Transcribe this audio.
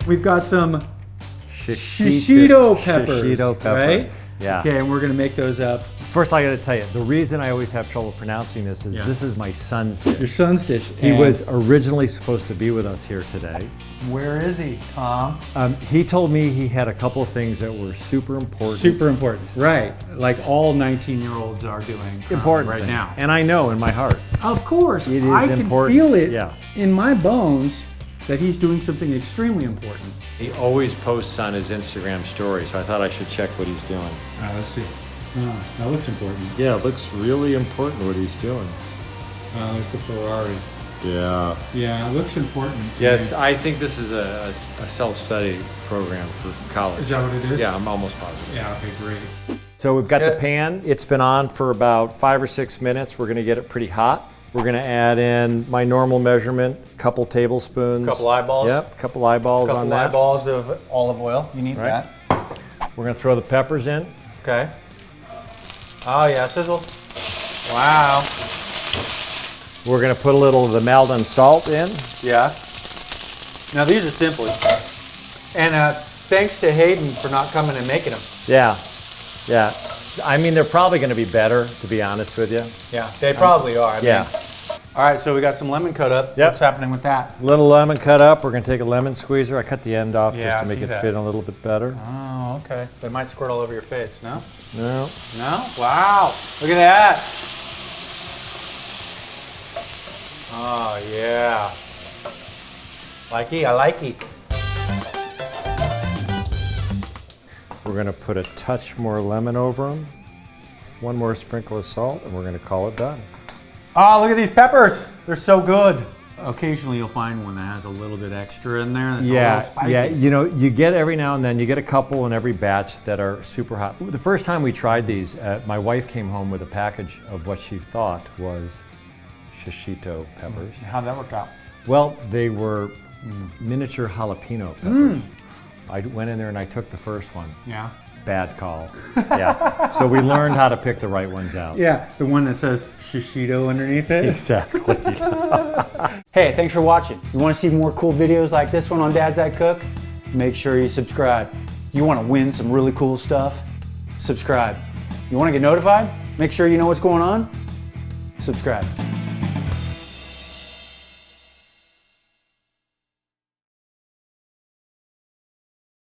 We've got some Shishito peppers. Shishito pepper. Right? Yeah. Okay, and we're gonna make those up. First, I got to tell you, the reason I always have trouble pronouncing this is this is my son's dish. Your son's dish. He was originally supposed to be with us here today. Where is he, Tom? He told me he had a couple of things that were super important. Super important, right? Like all 19-year-olds are doing Important right things. now. And I know in my heart. Of course, It is I can important. feel it Yeah. in my bones that he's doing something extremely important. He always posts on his Instagram story, so I thought I should check what he's doing. All right, let's see. Oh, that looks important. Yeah, it looks really important what he's doing. Oh, it's the Ferrari. Yeah. Yeah, it looks important. Yes, I think this is a self-study program for college. Is that what it is? Yeah, I'm almost positive. Yeah, okay, great. So we've got the pan. It's been on for about 5 or 6 minutes. We're gonna get it pretty hot. We're gonna add in my normal measurement, couple tablespoons. Couple eyeballs. Yep, couple eyeballs on that. eyeballs of olive oil. You need Right. We're gonna throw the peppers in. Okay. Oh yeah, sizzle. Wow. We're gonna put a little of the Maldon salt in. Yeah. Now these are simple. And thanks to Hayden for not coming and making them. Yeah, yeah. I mean, they're probably gonna be better, to be honest with you. Yeah, they probably are. I Yeah. mean. All right, so we got some lemon cut up. Yep. What's happening with that? Little lemon cut up. We're gonna take a lemon squeezer. I cut the end off Yeah, just I to make see it that. fit a little bit better. Oh, okay. They might squirt all over your face, no? No. No? Wow. Look at that. Oh, yeah. Likey, I likey. We're gonna put a touch more lemon over them. One more sprinkle of salt, and we're gonna call it done. Oh, look at these peppers. They're so good. Occasionally you'll find one that has a little bit extra in there. That's a little spicy. Yeah. You know, you get every now and then, you get a couple in every batch that are super hot. The first time we tried these, my wife came home with a package of what she thought was shishito peppers. How'd that work out? Well, they were miniature jalapeno peppers. I went in there and I took the first one. Yeah. Bad call. Yeah. So we learned how to pick the right ones out. Yeah, the one that says Shishito underneath it. Exactly. Hey, thanks for watching. You want to see more cool videos like this one on Dad's That Cook? Make sure you subscribe. You want to win some really cool stuff? Subscribe. You want to get notified? Make sure you know what's going on? Subscribe.